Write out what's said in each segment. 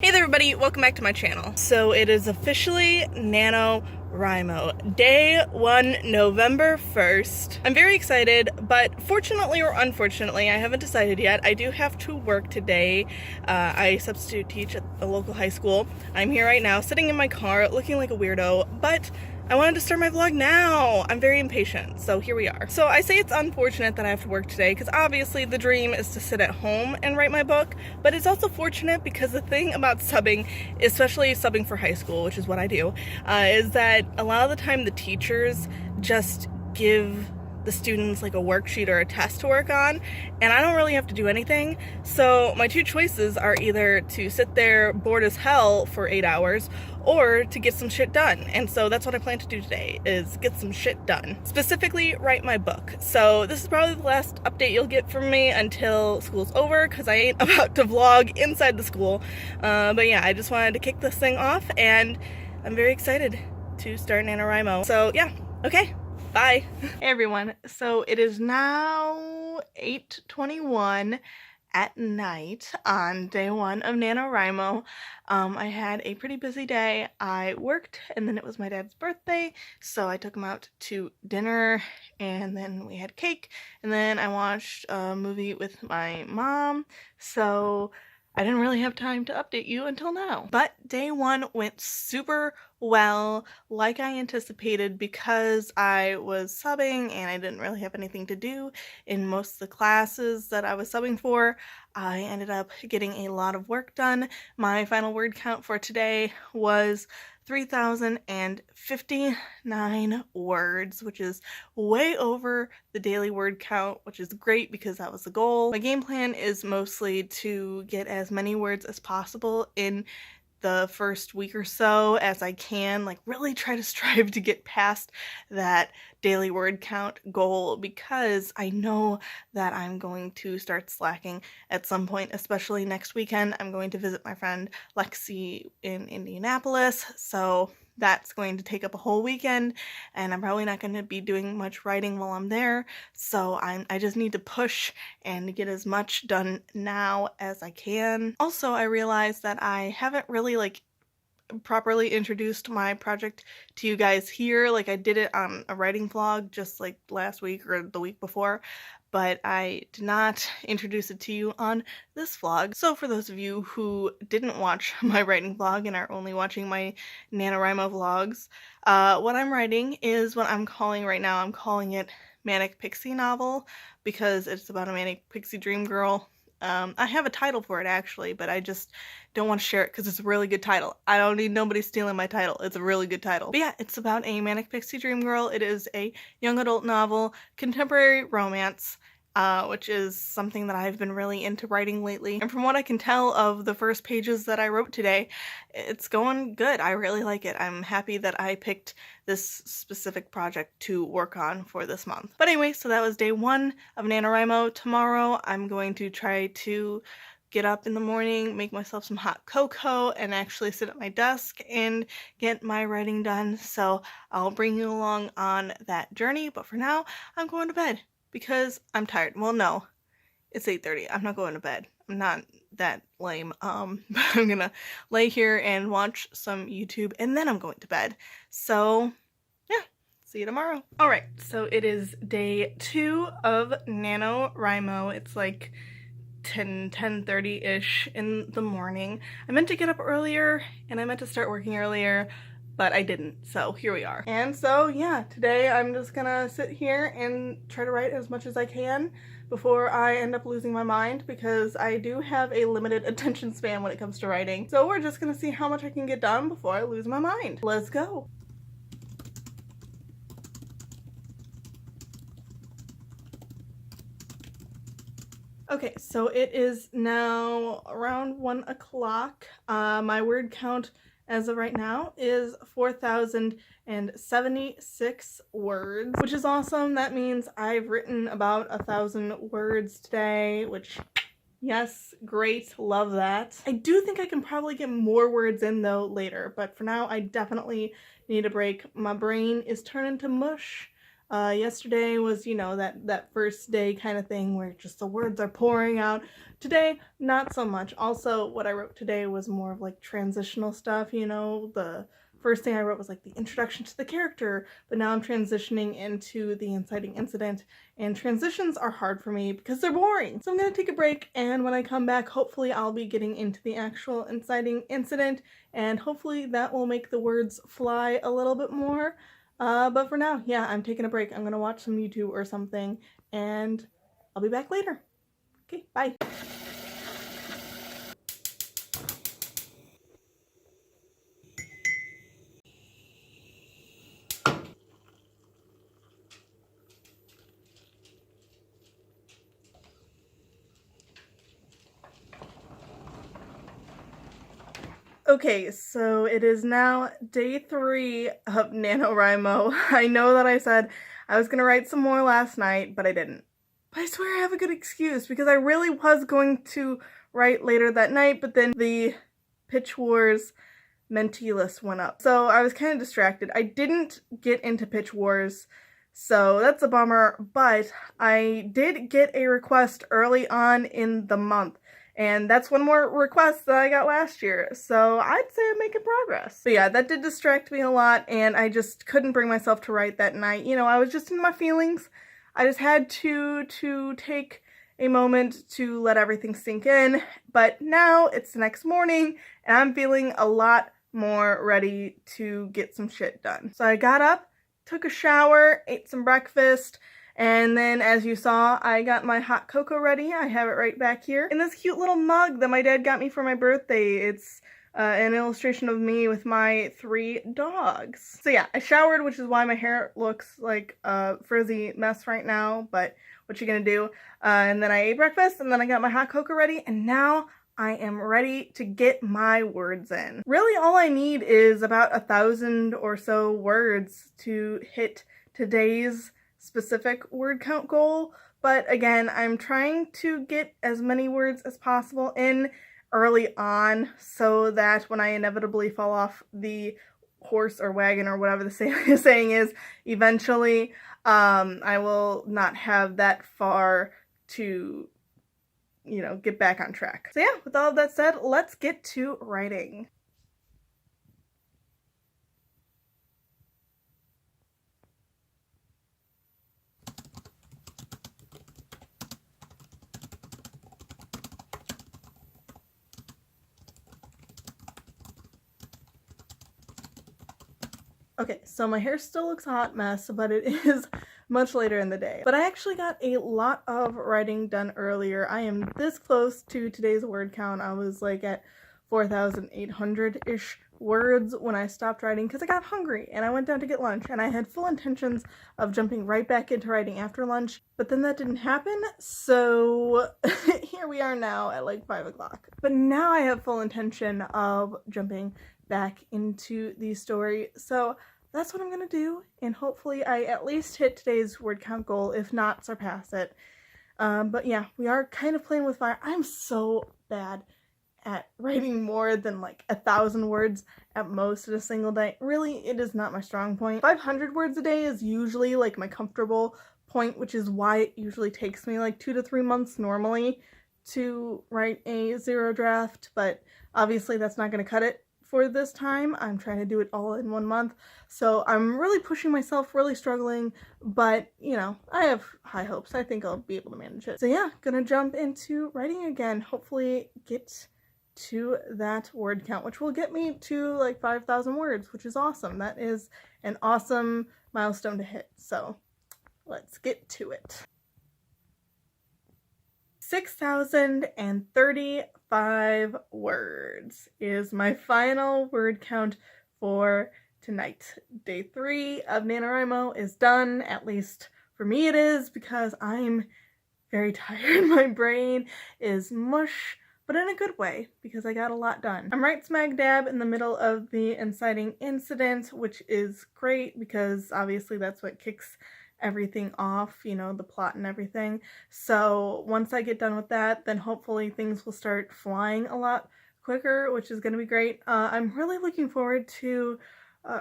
Hey there everybody, welcome back to my channel. So it is officially NaNoWriMo, day 1, November 1st. I'm very excited, but fortunately or unfortunately, I haven't decided yet. I do have to work today. I substitute teach at a local high school. I'm here right now, sitting in my car, looking like a weirdo, but I wanted to start my vlog now. I'm very impatient, so here we are. So I say it's unfortunate that I have to work today because obviously the dream is to sit at home and write my book, but it's also fortunate because the thing about subbing, especially subbing for high school, which is what I do, is that a lot of the time the teachers just give the students like a worksheet or a test to work on, and I don't really have to do anything. So my two choices are either to sit there bored as hell for 8 hours or to get some shit done. And so that's what I plan to do today, is get some shit done. Specifically, write my book. So this is probably the last update you'll get from me until school's over, because I ain't about to vlog inside the school. But yeah, I just wanted to kick this thing off, and I'm very excited to start NaNoWriMo. So yeah, okay. Bye. Hey everyone, so it is now 8:21 at night on day 1 of NaNoWriMo. I had a pretty busy day. I worked, and then it was my dad's birthday, so I took him out to dinner, and then we had cake, and then I watched a movie with my mom, so I didn't really have time to update you until now. But day 1 went super well, like I anticipated, because I was subbing and I didn't really have anything to do in most of the classes that I was subbing for. I ended up getting a lot of work done. My final word count for today was 3,059 words, which is way over the daily word count, which is great because that was the goal. My game plan is mostly to get as many words as possible in the first week or so as I can, like really try to strive to get past that daily word count goal, because I know that I'm going to start slacking at some point, especially next weekend. I'm going to visit my friend Lexi in Indianapolis, so that's going to take up a whole weekend, and I'm probably not going to be doing much writing while I'm there, so I just need to push and get as much done now as I can. Also, I realized that I haven't really properly introduced my project to you guys here. Like, I did it on a writing vlog just like last week or the week before, but I did not introduce it to you on this vlog. So for those of you who didn't watch my writing vlog and are only watching my NaNoWriMo vlogs, what I'm writing is what I'm calling right now, I'm calling it Manic Pixie Novel, because it's about a manic pixie dream girl. I have a title for it actually, but I just don't want to share it because it's a really good title. I don't need nobody stealing my title. It's a really good title. But yeah, it's about a manic pixie dream girl. It is a young adult novel, contemporary romance, which is something that I've been really into writing lately. And from what I can tell of the first pages that I wrote today, it's going good. I really like it. I'm happy that I picked this specific project to work on for this month. But anyway, so that was day 1 of NaNoWriMo. Tomorrow I'm going to try to get up in the morning, make myself some hot cocoa, and actually sit at my desk and get my writing done. So I'll bring you along on that journey. But for now, I'm going to bed because I'm tired. Well, no, it's 8:30. I'm not going to bed. I'm not that lame. But I'm gonna lay here and watch some YouTube, and then I'm going to bed. So yeah, see you tomorrow. Alright, so it is day 2 of NaNoWriMo. It's like 10:30-ish in the morning. I meant to get up earlier, and I meant to start working earlier, but I didn't, so here we are. And so yeah, today I'm just gonna sit here and try to write as much as I can before I end up losing my mind, because I do have a limited attention span when it comes to writing. So we're just gonna see how much I can get done before I lose my mind. Let's go. Okay, so it is now around 1 o'clock. My word count as of right now is 4,076 words, which is awesome. That means I've written about 1,000 words today, which, yes, great, love that. I do think I can probably get more words in though later, but for now I definitely need a break. My brain is turning to mush. Yesterday was, you know, that first day kind of thing where just the words are pouring out. Today, not so much. Also, what I wrote today was more of like transitional stuff, you know. The first thing I wrote was like the introduction to the character, but now I'm transitioning into the inciting incident, and transitions are hard for me because they're boring. So I'm gonna take a break, and when I come back, hopefully I'll be getting into the actual inciting incident, and hopefully that will make the words fly a little bit more. But for now, yeah, I'm taking a break. I'm gonna watch some YouTube or something, and I'll be back later. Okay, bye. Okay, so it is now day 3 of NaNoWriMo. I know that I said I was gonna write some more last night, but I didn't. But I swear I have a good excuse, because I really was going to write later that night, but then the Pitch Wars mentee list went up. So I was kind of distracted. I didn't get into Pitch Wars, so that's a bummer, but I did get a request early on in the month. And that's one more request that I got last year, so I'd say I'm making progress. But yeah, that did distract me a lot, and I just couldn't bring myself to write that night. You know, I was just in my feelings. I just had to take a moment to let everything sink in, but now it's the next morning, and I'm feeling a lot more ready to get some shit done. So I got up, took a shower, ate some breakfast, and then, as you saw, I got my hot cocoa ready. I have it right back here in this cute little mug that my dad got me for my birthday. It's an illustration of me with my 3 dogs. So yeah, I showered, which is why my hair looks like a frizzy mess right now, but what you gonna do? And then I ate breakfast, and then I got my hot cocoa ready, and now I am ready to get my words in. Really, all I need is about 1,000 or so words to hit today's specific word count goal, but again, I'm trying to get as many words as possible in early on so that when I inevitably fall off the horse or wagon or whatever the saying is, eventually I will not have that far to, you know, get back on track. So yeah, with all of that said, let's get to writing. Okay, so my hair still looks a hot mess, but it is much later in the day. But I actually got a lot of writing done earlier. I am this close to today's word count. I was like at 4,800-ish words when I stopped writing because I got hungry and I went down to get lunch, and I had full intentions of jumping right back into writing after lunch, but then that didn't happen, so here we are now at like 5 o'clock. But now I have full intention of jumping back into the story, so that's what I'm gonna do, and hopefully I at least hit today's word count goal, if not surpass it. But yeah, we are kind of playing with fire. I'm so bad at writing more than like 1,000 words at most in a single day. Really, it is not my strong point. 500 words a day is usually like my comfortable point, which is why it usually takes me like 2 to 3 months normally to write a 0 draft, but obviously that's not going to cut it for this time. I'm trying to do it all in 1 month, so I'm really pushing myself, really struggling, but you know, I have high hopes. I think I'll be able to manage it. So yeah, gonna jump into writing again, hopefully get to that word count, which will get me to like 5,000 words, which is awesome. That is an awesome milestone to hit, so let's get to it. 6,035 words is my final word count for tonight. Day 3 of NaNoWriMo is done, at least for me it is, because I'm very tired. My brain is mush, but in a good way, because I got a lot done. I'm right smack dab in the middle of the inciting incident, which is great because obviously that's what kicks everything off, you know, the plot and everything. So once I get done with that, then hopefully things will start flying a lot quicker, which is going to be great. I'm really looking forward to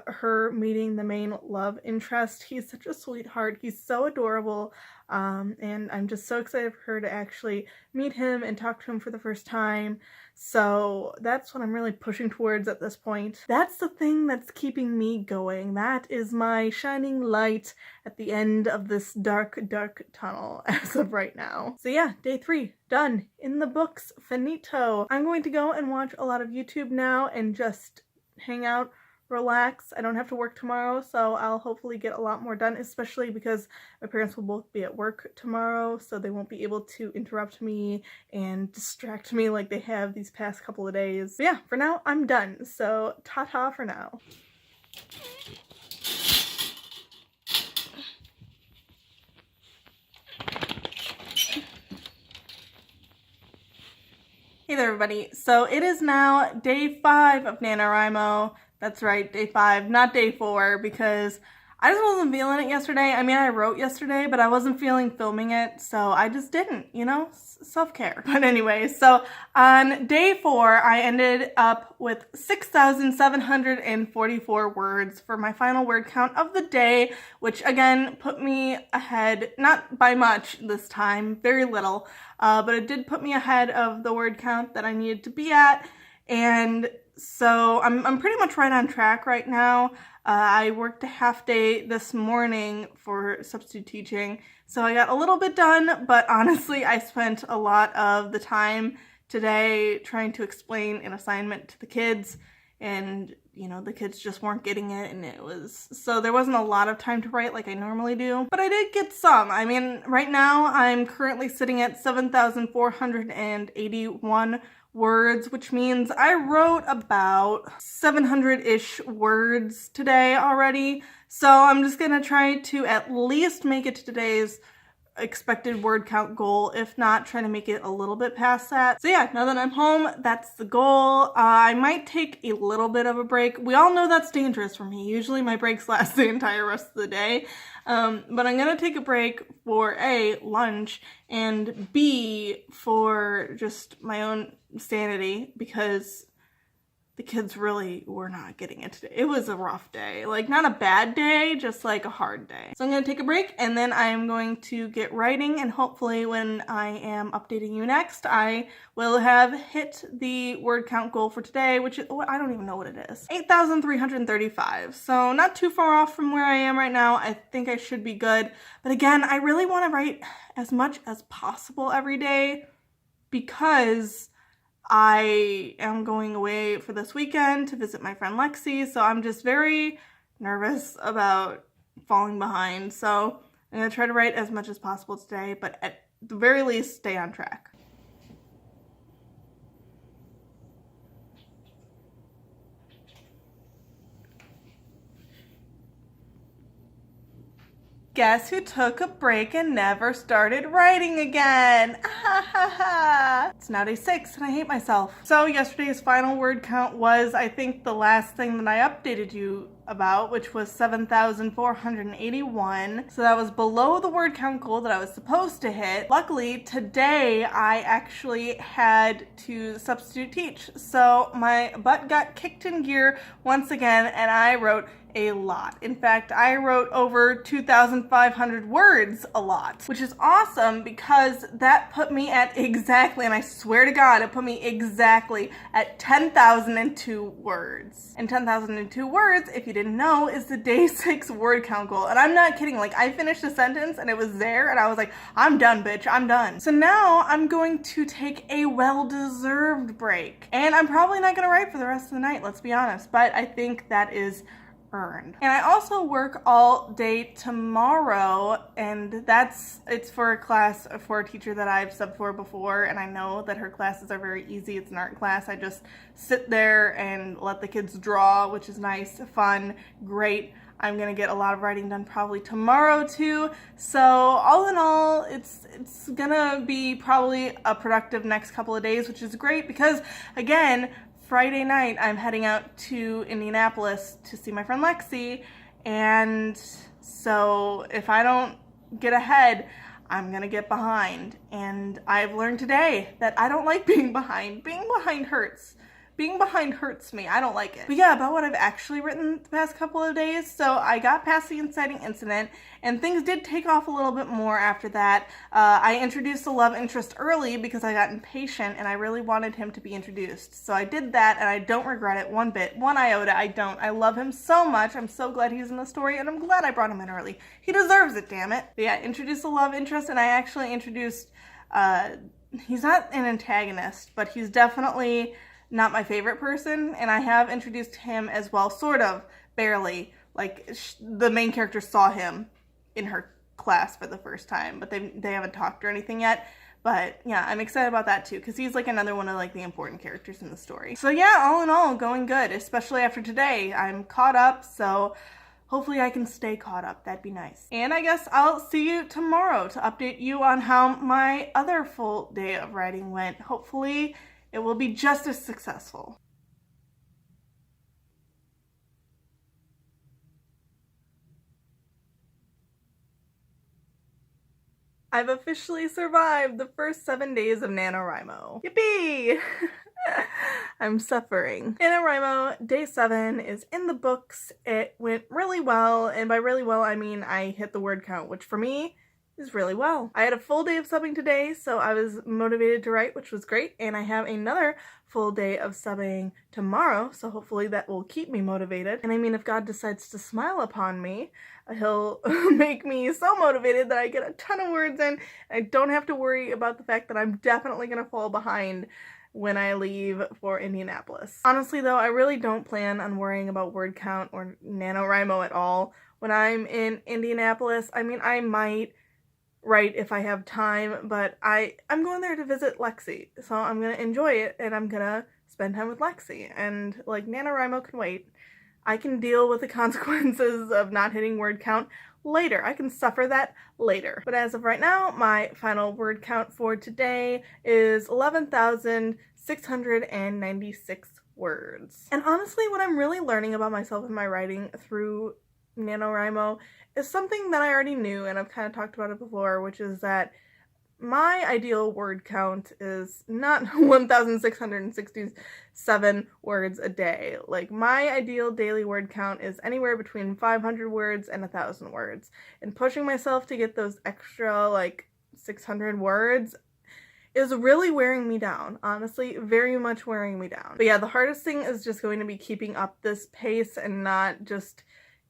her meeting the main love interest. He's such a sweetheart. He's so adorable. And I'm just so excited for her to actually meet him and talk to him for the first time. So that's what I'm really pushing towards at this point. That's the thing that's keeping me going. That is my shining light at the end of this dark, dark tunnel as of right now. So yeah, day 3, done. In the books, finito. I'm going to go and watch a lot of YouTube now and just hang out, relax. I don't have to work tomorrow, so I'll hopefully get a lot more done, especially because my parents will both be at work tomorrow, so they won't be able to interrupt me and distract me like they have these past couple of days. But yeah, for now, I'm done, so ta-ta for now. Hey there, everybody. So it is now day 5 of NaNoWriMo. That's right, day 5, not day 4, because I just wasn't feeling it yesterday. I mean, I wrote yesterday, but I wasn't feeling filming it, so I just didn't, you know? Self-care. But anyway, so on day 4, I ended up with 6,744 words for my final word count of the day, which again put me ahead, not by much this time, very little, but it did put me ahead of the word count that I needed to be at, and so I'm pretty much right on track right now. I worked a half day this morning for substitute teaching, so I got a little bit done, but honestly, I spent a lot of the time today trying to explain an assignment to the kids, and you know, the kids just weren't getting it, and so there wasn't a lot of time to write like I normally do, but I did get some. I mean, right now I'm currently sitting at 7,481 words, which means I wrote about 700-ish words today already. So I'm just gonna try to at least make it to today's expected word count goal, if not try to make it a little bit past that. So yeah, now that I'm home, that's the goal. I might take a little bit of a break. We all know that's dangerous for me. Usually my breaks last the entire rest of the day. But I'm gonna take a break for A, lunch, and B, for just my own sanity, because the kids really were not getting it today. It was a rough day. Like, not a bad day, just like a hard day. So I'm gonna take a break, and then I'm going to get writing, and hopefully when I am updating you next, I will have hit the word count goal for today, which is, I don't even know what it is. 8,335. So not too far off from where I am right now. I think I should be good. But again, I really wanna write as much as possible every day, because I am going away for this weekend to visit my friend Lexi, so I'm just very nervous about falling behind. So I'm going to try to write as much as possible today, but at the very least, stay on track. Guess who took a break and never started writing again? It's now day 6 and I hate myself. So yesterday's final word count was, I think, the last thing that I updated you about, which was 7,481. So that was below the word count goal that I was supposed to hit. Luckily, today I actually had to substitute teach. So my butt got kicked in gear once again, and I wrote a lot. In fact, I wrote over 2,500 words a lot, which is awesome because that put me at exactly, and I swear to God, it put me exactly at 10,002 words. And 10,002 words, if you didn't know, is the day 6 word count goal. And I'm not kidding, like, I finished a sentence and it was there and I was like, I'm done, bitch, I'm done. So now I'm going to take a well-deserved break. And I'm probably not gonna write for the rest of the night, let's be honest, but I think that is earned. And I also work all day tomorrow, and it's for a class for a teacher that I've subbed for before, and I know that her classes are very easy. It's an art class. I just sit there and let the kids draw, which is nice, fun, great. I'm gonna get a lot of writing done probably tomorrow too. So all in all, it's gonna be probably a productive next couple of days, which is great because, again, Friday night, I'm heading out to Indianapolis to see my friend Lexi, and so if I don't get ahead, I'm gonna get behind. And I've learned today that I don't like being behind. Being behind hurts. being behind hurts me. I don't like it. But yeah, about what I've actually written the past couple of days. So I got past the inciting incident, and things did take off a little bit more after that. I introduced the love interest early because I got impatient and I really wanted him to be introduced. So I did that, and I don't regret it one bit, one iota. I don't. I love him so much. I'm so glad he's in the story, and I'm glad I brought him in early. He deserves it, damn it. But yeah, introduced the love interest, and I actually introduced, he's not an antagonist, but he's definitely not my favorite person, and I have introduced him as well, sort of, barely. Like, the main character saw him in her class for the first time, but they haven't talked or anything yet. But yeah, I'm excited about that too, because he's like another one of like the important characters in the story. So yeah, all in all, going good, especially after today. I'm caught up, so hopefully I can stay caught up. That'd be nice. And I guess I'll see you tomorrow to update you on how my other full day of writing went. Hopefully it will be just as successful. I've officially survived the first 7 days of NaNoWriMo. Yippee! I'm suffering. NaNoWriMo Day 7 is in the books. It went really well, and by really well I mean I hit the word count, which for me is really well. I had a full day of subbing today, so I was motivated to write, which was great, and I have another full day of subbing tomorrow, so hopefully that will keep me motivated. And I mean, if God decides to smile upon me, he'll make me so motivated that I get a ton of words in, and I don't have to worry about the fact that I'm definitely gonna fall behind when I leave for Indianapolis. Honestly though, I really don't plan on worrying about word count or NaNoWriMo at all when I'm in Indianapolis. I mean, I might write if I have time, but I'm going there to visit Lexi, so I'm gonna enjoy it, and I'm gonna spend time with Lexi, and like NaNoWriMo can wait. I can deal with the consequences of not hitting word count later. I can suffer that later. But as of right now, my final word count for today is 11,696 words. And honestly, what I'm really learning about myself and my writing through NaNoWriMo is something that I already knew, and I've kind of talked about it before, which is that my ideal word count is not 1,667 words a day. Like, my ideal daily word count is anywhere between 500 words and 1,000 words. And pushing myself to get those extra, like, 600 words is really wearing me down. Honestly, very much wearing me down. But yeah, the hardest thing is just going to be keeping up this pace and not just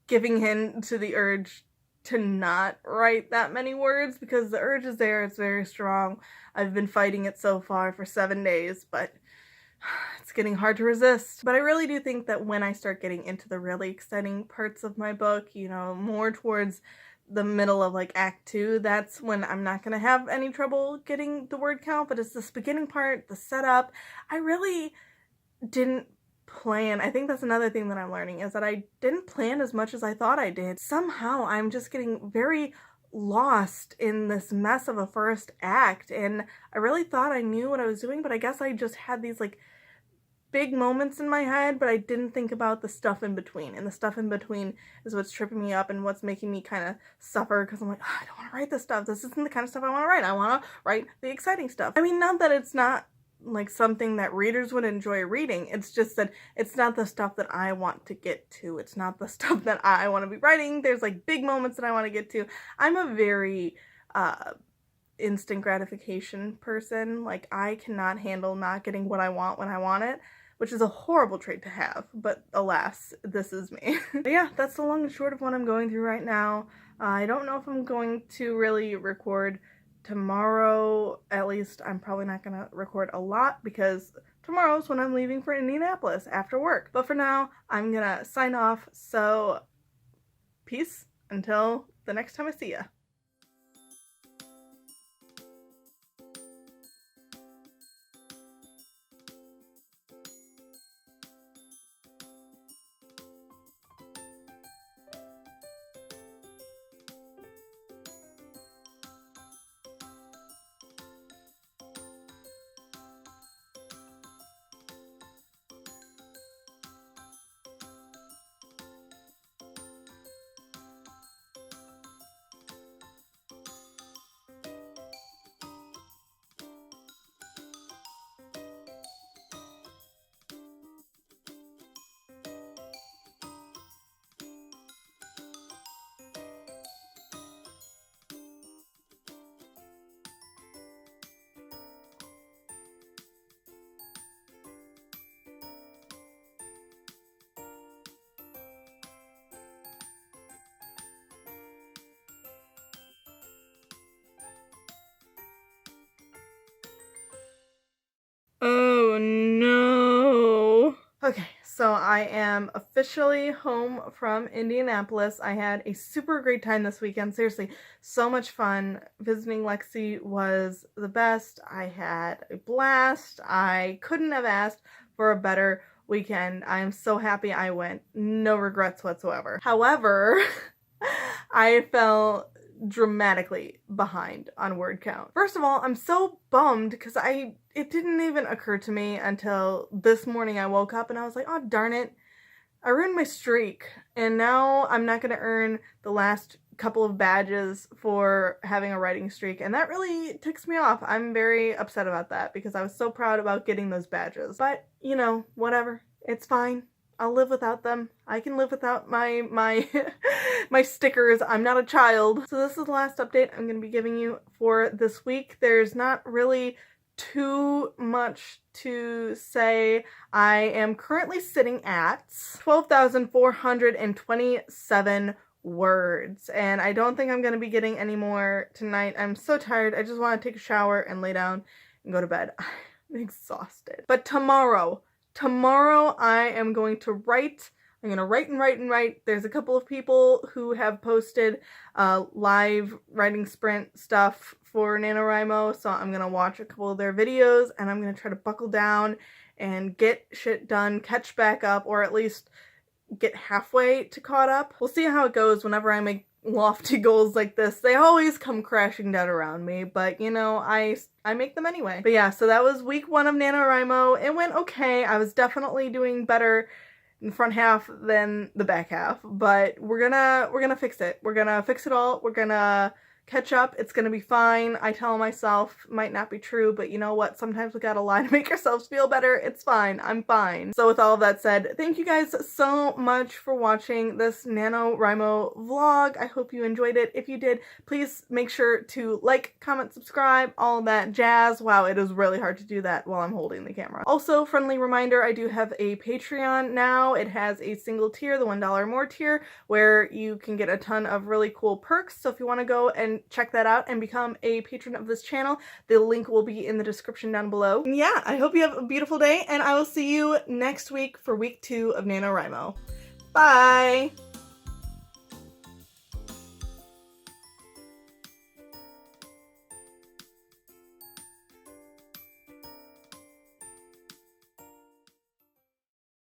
giving in to the urge to not write that many words, because the urge is there, it's very strong. I've been fighting it so far for 7 days, but it's getting hard to resist. But I really do think that when I start getting into the really exciting parts of my book, you know, more towards the middle of like Act 2, that's when I'm not gonna have any trouble getting the word count. But it's this beginning part, the setup, I really didn't plan. I think that's another thing that I'm learning, is that I didn't plan as much as I thought I did. Somehow I'm just getting very lost in this mess of a first act, and I really thought I knew what I was doing, but I guess I just had these like big moments in my head, but I didn't think about the stuff in between, and the stuff in between is what's tripping me up and what's making me kind of suffer, because I'm like, oh, I don't want to write this stuff. This isn't the kind of stuff I want to write. I want to write the exciting stuff. I mean, not that it's not like something that readers would enjoy reading, it's just that it's not the stuff that I want to get to. It's not the stuff that I want to be writing. There's like big moments that I want to get to. I'm a very instant gratification person. Like, I cannot handle not getting what I want when I want it, which is a horrible trait to have, but alas, this is me. But yeah, that's the long and short of what I'm going through right now. I don't know if I'm going to really record tomorrow. At least I'm probably not gonna record a lot, because tomorrow's when I'm leaving for Indianapolis after work. But for now, I'm gonna sign off, so peace until the next time I see ya. Okay, so I am officially home from Indianapolis. I had a super great time this weekend. Seriously, so much fun. Visiting Lexi was the best. I had a blast. I couldn't have asked for a better weekend. I am so happy I went. No regrets whatsoever. However, I fell dramatically behind on word count. First of all, I'm so bummed because it didn't even occur to me until this morning. I woke up and I was like, oh darn it, I ruined my streak, and now I'm not going to earn the last couple of badges for having a writing streak, and that really ticks me off. I'm very upset about that because I was so proud about getting those badges. But, you know, whatever. It's fine. I'll live without them. I can live without my my stickers. I'm not a child. So this is the last update I'm going to be giving you for this week. There's not really too much to say. I am currently sitting at 12,427 words, and I don't think I'm going to be getting any more tonight. I'm so tired. I just want to take a shower and lay down and go to bed. I'm exhausted. But tomorrow I am going to write. I'm going to write and write and write. There's a couple of people who have posted live writing sprint stuff for NaNoWriMo, so I'm going to watch a couple of their videos, and I'm going to try to buckle down and get shit done, catch back up, or at least get halfway to caught up. We'll see how it goes. Whenever I make lofty goals like this, they always come crashing down around me, but you know, I make them anyway. But yeah, so that was week 1 of NaNoWriMo. It went okay. I was definitely doing better in the front half than the back half, but we're gonna fix it. We're gonna fix it all. We're gonna catch up. It's gonna be fine. I tell myself, might not be true, but you know what? Sometimes we gotta lie to make ourselves feel better. It's fine. I'm fine. So with all of that said, thank you guys so much for watching this NaNoWriMo vlog. I hope you enjoyed it. If you did, please make sure to like, comment, subscribe, all that jazz. Wow, it is really hard to do that while I'm holding the camera. Also, friendly reminder, I do have a Patreon now. It has a single tier, the $1 more tier, where you can get a ton of really cool perks. So if you want to go and check that out and become a patron of this channel, the link will be in the description down below. And yeah, I hope you have a beautiful day, and I will see you next week for week 2 of NaNoWriMo. Bye!